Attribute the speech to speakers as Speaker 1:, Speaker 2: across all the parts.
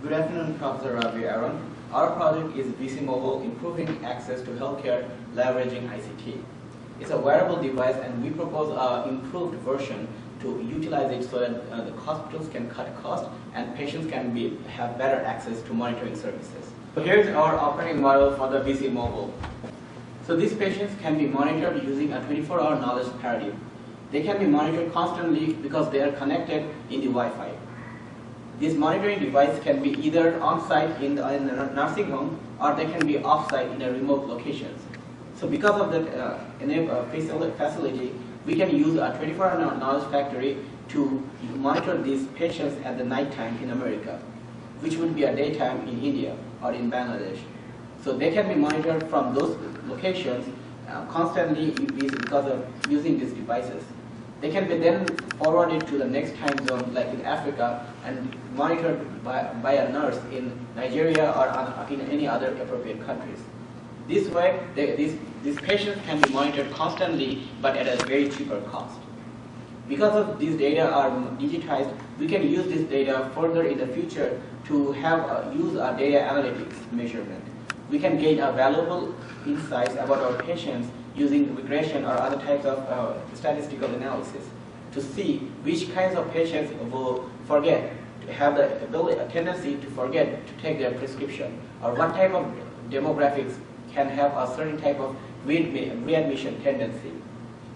Speaker 1: Good afternoon, Professor Ravi Aaron. Our project is VC Mobile, improving access to healthcare leveraging ICT. It's a wearable device, and we propose an improved version to utilize it so that the hospitals can cut costs and patients can have better access to monitoring services. So here's our operating model for the VC Mobile. So these patients can be monitored using a 24-hour knowledge paradigm. They can be monitored constantly because they are connected in the Wi-Fi. This monitoring device can be either on-site in a nursing home, or they can be off-site in a remote locations. So because of that facility, we can use a 24-hour knowledge factory to monitor these patients at the night time in America, which would be a daytime in India or in Bangladesh. So they can be monitored from those locations constantly because of using these devices. They can be then forwarded to the next time zone, like in Africa, and monitored by a nurse in Nigeria or in any other appropriate countries. This way, these patients can be monitored constantly, but at a very cheaper cost. Because of these data are digitized, we can use this data further in the future to use our data analytics measurement. We can gain valuable insights about our patients using regression or other types of statistical analysis to see which kinds of patients will forget, have a tendency to forget to take their prescription, or what type of demographics can have a certain type of readmission tendency.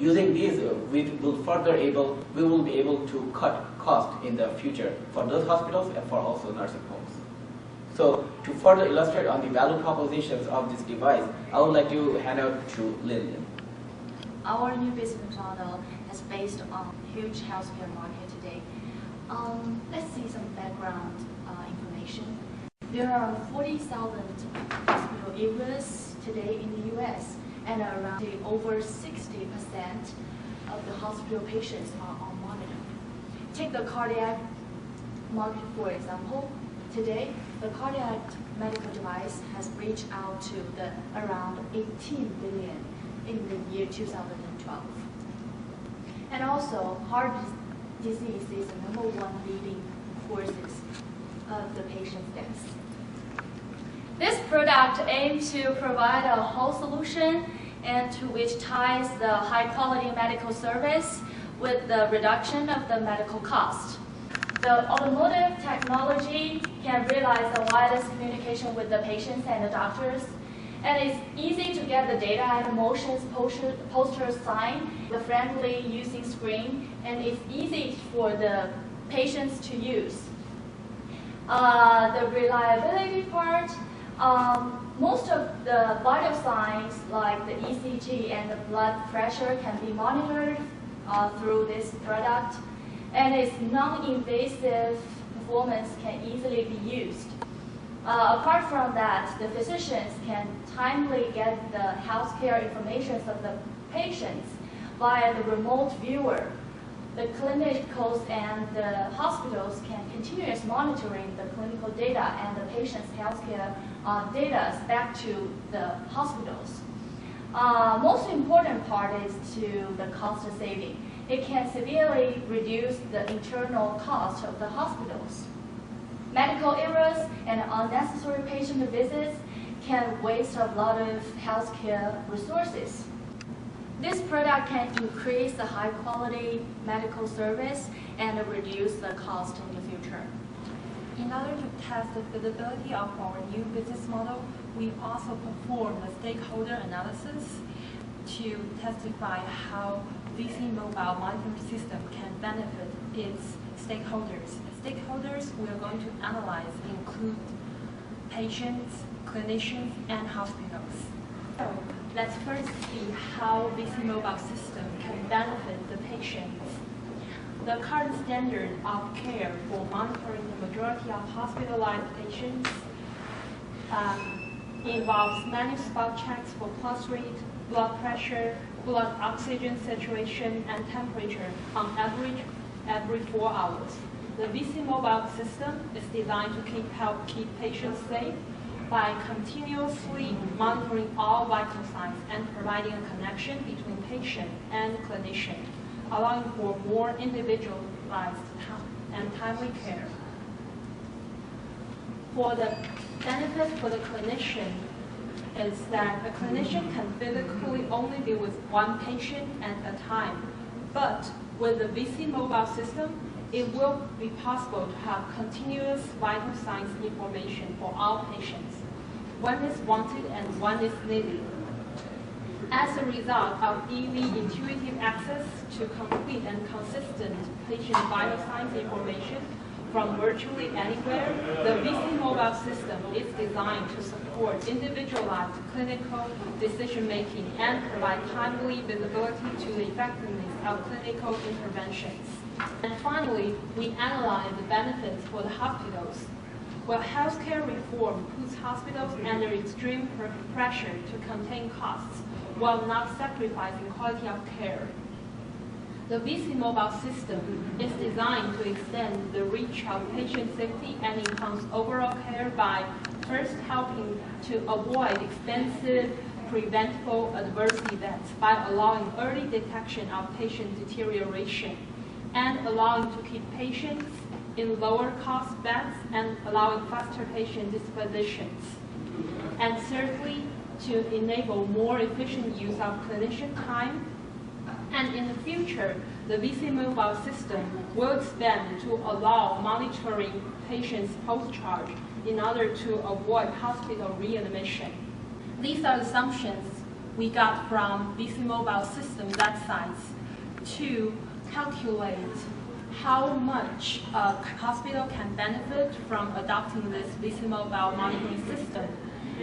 Speaker 1: Using these, we will be able to cut cost in the future for those hospitals and for also nursing homes. So to further illustrate on the value propositions of this device, I would like to hand out to Lillian.
Speaker 2: Our new business model is based on huge healthcare market today. Let's see some background information. There are 40,000 hospital areas today in the U.S., and around over 60% of the hospital patients are on monitor. Take the cardiac market, for example. Today, the cardiac medical device has reached out to around 18 billion in the year 2012. And also, heart disease is the #1 leading causes of the patient's deaths. This product aims to provide a whole solution, and to which ties the high-quality medical service with the reduction of the medical cost. The automotive technology can realize the wireless communication with the patients and the doctors, and it's easy to get the data and motions posters signed, the friendly using screen, and it's easy for the patients to use. The reliability part, most of the vital signs like the ECG and the blood pressure can be monitored through this product, and its non-invasive performance can easily be used. Apart from that, the physicians can timely get the healthcare information of the patients via the remote viewer. The clinicals and the hospitals can continuous monitoring the clinical data and the patient's healthcare data back to the hospitals. Most important part is to the cost saving. It can severely reduce the internal cost of the hospitals. Medical errors and unnecessary patient visits can waste a lot of healthcare resources. This product can increase the high-quality medical service and reduce the cost in the future.
Speaker 3: In order to test the feasibility of our new business model, we also perform a stakeholder analysis to testify how VC Mobile monitoring system can benefit its stakeholders. The stakeholders we are going to analyze include patients, clinicians, and hospitals. So let's first see how VC Mobile system can benefit the patients. The current standard of care for monitoring the majority of hospitalized patients involves manual spot checks for pulse rate, blood pressure, blood oxygen saturation, and temperature on average every 4 hours. The VC Mobile system is designed to help keep patients safe by continuously monitoring all vital signs and providing a connection between patient and clinician, allowing for more individualized and timely care. For the benefit for the clinician is that a clinician can physically only deal with one patient at a time. But with the VC mobile system, it will be possible to have continuous vital signs information for all patients. One is wanted and one is needed. As a result of easy, intuitive access to complete and consistent patient vital signs information from virtually anywhere, the VC mobile system is designed to support individualized clinical decision-making and provide timely visibility to the effectiveness of clinical interventions. And finally, we analyze the benefits for the hospitals. Well, healthcare reform puts hospitals under extreme pressure to contain costs while not sacrificing quality of care. The VC mobile system is designed to extend the reach of patient safety and enhance overall care by first helping to avoid expensive preventable adverse events by allowing early detection of patient deterioration and allowing to keep patients in lower cost beds and allowing faster patient dispositions. And thirdly, to enable more efficient use of clinician time. And in the future, the VC mobile system will expand to allow monitoring patients post-charge in order to avoid hospital readmission. These are assumptions we got from VC mobile system websites to calculate how much a hospital can benefit from adopting this VC mobile monitoring system.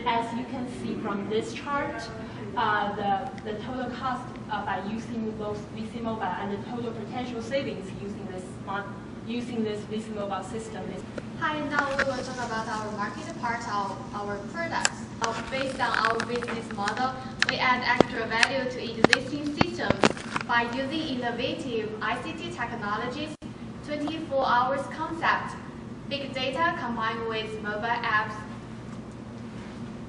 Speaker 3: As you can see from this chart, the total cost by using those VC mobile and the total potential savings using this VC mobile system is.
Speaker 2: Hi, now we will talk about our market part of our products. Based on our business model, we add extra value to existing systems by using innovative ICT technologies, 24 hours concept, big data combined with mobile apps.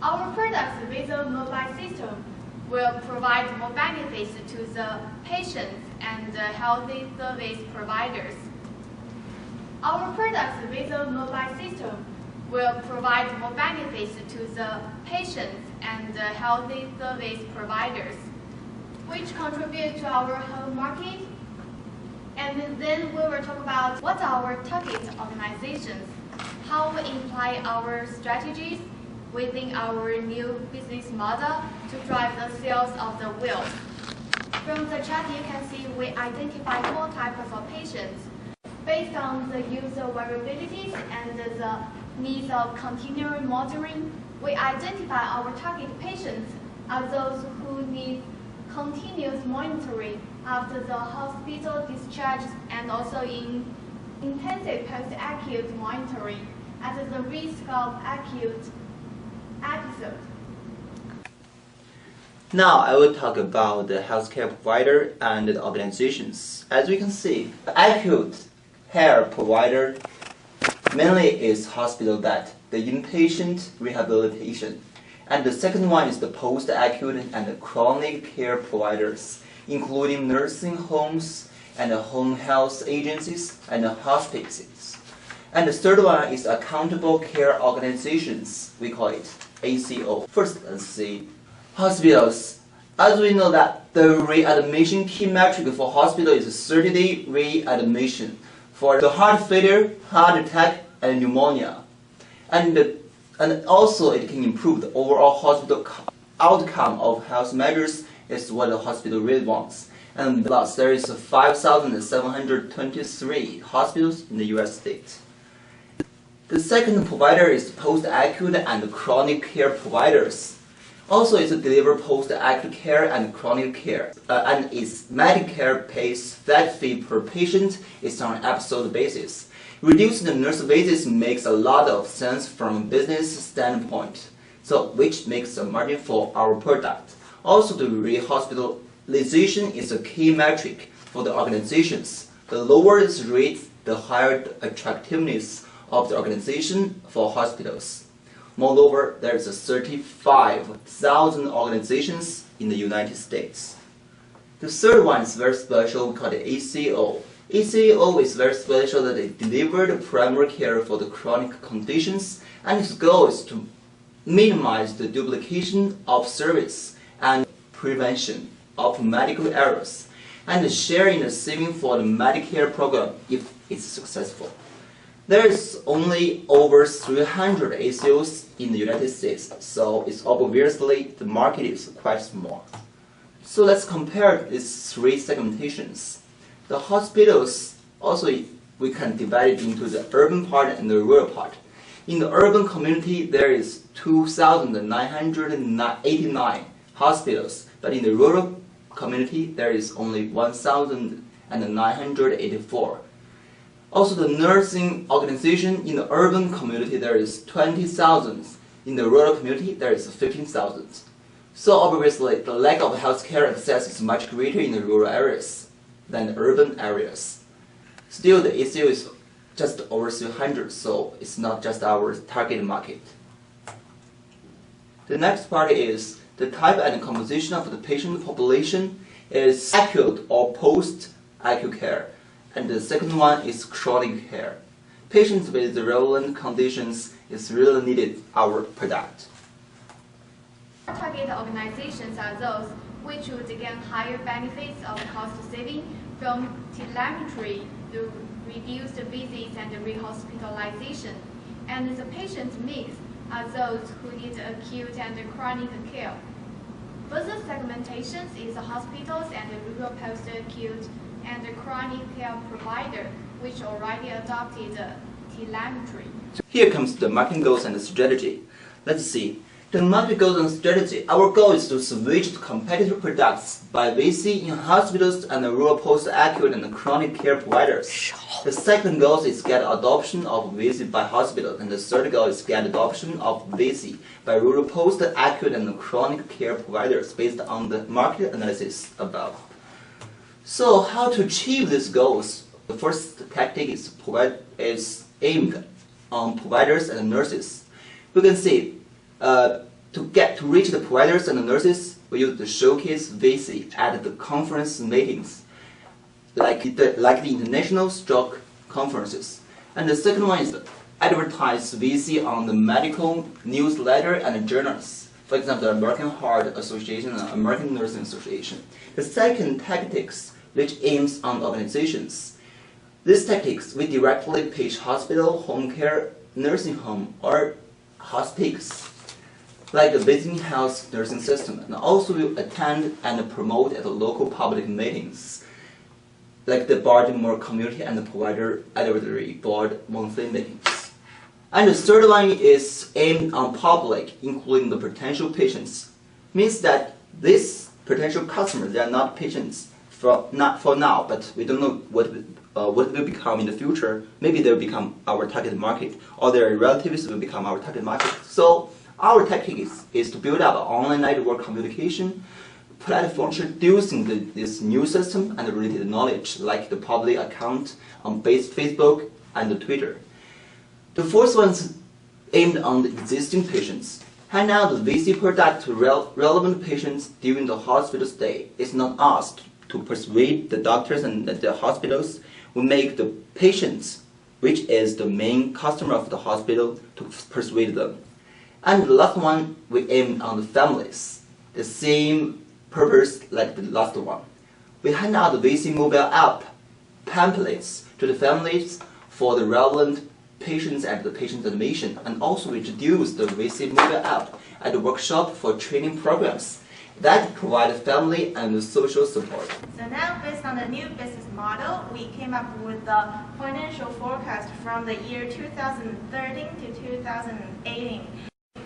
Speaker 2: Our products with a mobile system will provide more benefits to the patients and the healthy service providers. Our products with a mobile system will provide more benefits to the patients and the healthy service providers, which contribute to our home market. And then we will talk about what are our target organizations, how we apply our strategies within our new business model to drive the sales of the wheel. From the chart, you can see we identify 4 types of patients. Based on the user variabilities and the needs of continual monitoring, we identify our target patients as those who need continuous monitoring after the hospital discharge and also in intensive post-acute monitoring at the risk of acute episode.
Speaker 4: Now I will talk about the healthcare provider and the organizations. As we can see, the acute care provider mainly is hospital bed, the inpatient rehabilitation. And the second one is the post-acute and the chronic care providers, including nursing homes and home health agencies and hospices. And the third one is accountable care organizations. We call it ACO. First, let's see hospitals. As we know that the readmission key metric for hospital is 30-day readmission for the heart failure, heart attack, and pneumonia. And also it can improve the overall hospital outcome of health measures is what the hospital really wants. And plus, there is 5,723 hospitals in the US states. The second provider is post-acute and chronic care providers. Also, it's deliver post-acute care and chronic care, and its Medicare pays flat fee per patient is on an episode basis. Reducing the nurse visits makes a lot of sense from a business standpoint, so which makes a margin for our product. Also, the rehospitalization is a key metric for the organizations. The lower its rate, the higher the attractiveness of the organization for hospitals. Moreover, there is 35,000 organizations in the United States. The third one is very special, called the ACO. ECO is very special that it delivers primary care for the chronic conditions, and its goal is to minimize the duplication of service and prevention of medical errors, and sharing the saving for the Medicare program if it's successful. There is only over 300 ACOs in the United States, so it's obviously the market is quite small. So let's compare these three segmentations. The hospitals also we can divide it into the urban part and the rural part. In the urban community, there is 2,989 hospitals, but in the rural community, there is only 1,984. Also, the nursing organization in the urban community, there is 20,000. In the rural community, there is 15,000. So obviously, the lack of healthcare access is much greater in the rural areas than the urban areas. Still, the ACO is just over 300, so it's not just our target market. The next part is the type and composition of the patient population is acute or post-acute care, and the second one is chronic care. Patients with the relevant conditions is really needed our product.
Speaker 2: Target organizations are those which would gain higher benefits of cost saving from telemetry through reduced visits and rehospitalization. And the patient mix are those who need acute and chronic care. Further segmentations is hospitals and rural post-acute and chronic care provider, which already adopted telemetry.
Speaker 4: Here comes the marketing goals and the strategy. Let's see. The market goals and strategy. Our goal is to switch to competitive products by VC in hospitals and the rural post-acute and chronic care providers. The second goal is get adoption of VC by hospitals, and the third goal is get adoption of VC by rural post-acute and chronic care providers based on the market analysis above. So how to achieve these goals? The first tactic is aimed on providers and nurses. You can see to reach the providers and the nurses, we use the showcase VC at the conference meetings, like the international stroke conferences. And the second one is advertise VC on the medical newsletter and journals. For example, the American Heart Association and American Nursing Association. The second tactics, which aims on organizations. These tactics, we directly pitch hospital, home care, nursing home, or hospice, like the visiting health nursing system, and also will attend and promote at the local public meetings, like the Baltimore Community and the Provider Advisory Board monthly meetings. And the third one is aimed on public, including the potential patients. Means that these potential customers, they are not patients not for now, but we don't know what will become in the future. Maybe they will become our target market, or their relatives will become our target market. So our tactic is to build up an online network communication platform introducing this new system and related knowledge, like the public account on Facebook and Twitter. The fourth one is aimed on the existing patients. Hand out the VC product to relevant patients during the hospital stay. It's not asked to persuade the doctors and the hospitals. We make the patients, which is the main customer of the hospital, to persuade them. And the last one, we aim on the families. The same purpose like the last one. We hand out the VC mobile app pamphlets to the families for the relevant patients and the patient admission, and also introduce the VC mobile app at the workshop for training programs that provide family and social support.
Speaker 5: So now, based on the new business model, we came up with the financial forecast from the year 2013 to 2018.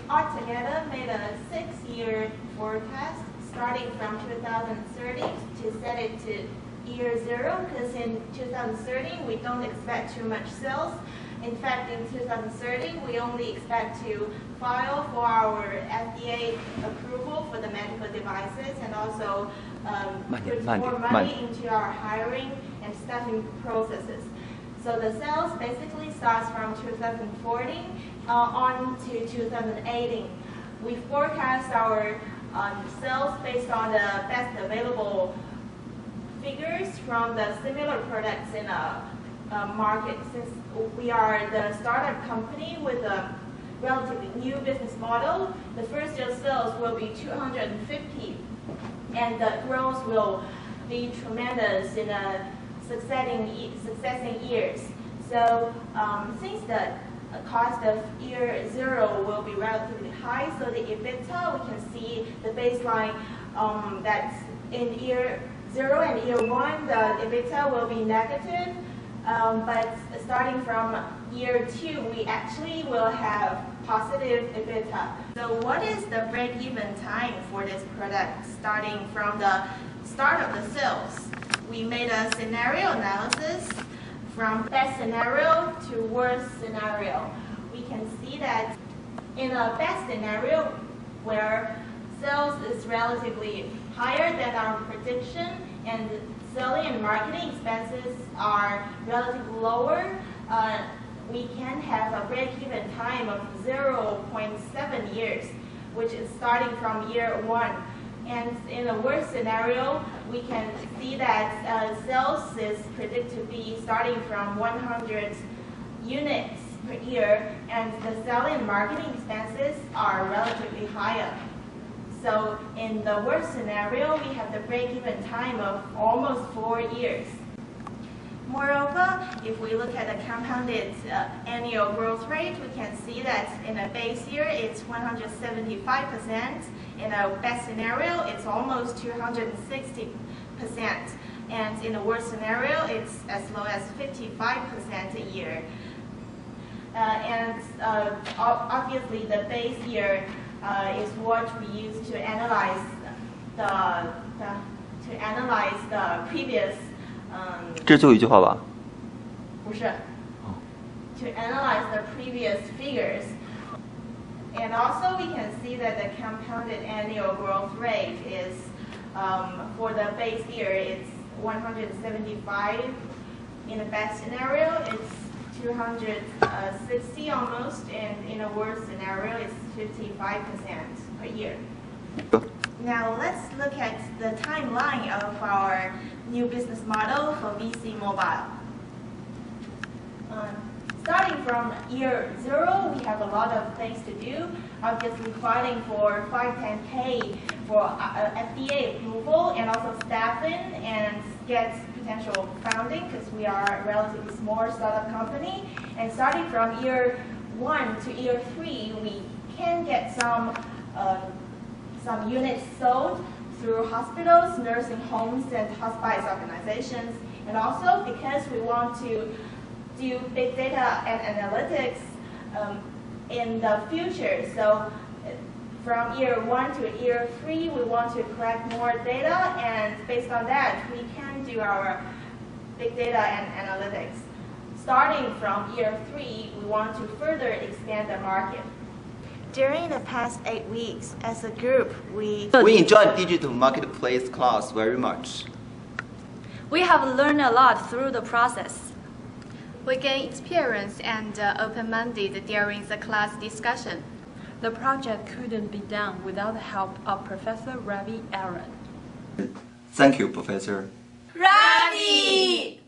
Speaker 5: Altogether, made a 6-year forecast starting from 2030 to set it to year 0, because in 2030 we don't expect too much sales. In fact, in 2030 we only expect to file for our FDA approval for the medical devices, and also put more money into our hiring and staffing processes. So the sales basically starts from 2014 on to 2018. We forecast our sales based on the best available figures from the similar products in a market. Since we are the startup company with a relatively new business model, the first year sales will be 250, and the growth will be tremendous in succeeding years. So since the cost of year 0 will be relatively high, so the EBITDA, we can see the baseline that in year 0 and year 1, the EBITDA will be negative. But starting from year 2, we actually will have positive EBITDA. So what is the break-even time for this product starting from the start of the sales? We made a scenario analysis from best scenario to worst scenario. We can see that in a best scenario where sales is relatively higher than our prediction and selling and marketing expenses are relatively lower, we can have a break-even time of 0.7 years, which is starting from year 1. And in a worst scenario, we can see that sales is predicted to be starting from 100 units per year, and the selling and marketing expenses are relatively higher. So in the worst scenario, we have the break-even time of almost 4 years. Moreover, if we look at the compounded annual growth rate, we can see that in a base year, it's 175%. In a best scenario, it's almost 260%. And in the worst scenario, it's as low as 55% a year. Obviously, the base year is what we use to analyze the previous.
Speaker 4: 这是最后一句话吧？
Speaker 5: 不是。To analyze the previous figures, and also we can see that the compounded annual growth rate is for the base year it's 175. In the best scenario, it's 260 almost, and in a worst scenario, it's 55% per year. Now let's look at the timeline of our new business model for VC Mobile. Starting from year 0, we have a lot of things to do. Obviously fighting for 510K for FDA approval, and also staff in and get potential funding because we are a relatively small startup company. And starting from year 1 to year 3, we can get some units sold through hospitals, nursing homes, and hospice organizations. And also because we want to do big data and analytics in the future. So from year 1 to year 3, we want to collect more data, and based on that, we can do our big data and analytics. Starting from year 3, we want to further expand the market. During the past 8 weeks, as a group, we
Speaker 4: enjoyed digital marketplace class very much.
Speaker 2: We have learned a lot through the process.
Speaker 6: We gained experience and open-minded during the class discussion.
Speaker 3: The project couldn't be done without the help of Professor Ravi Aaron.
Speaker 4: Thank you, Professor.
Speaker 5: Ravi!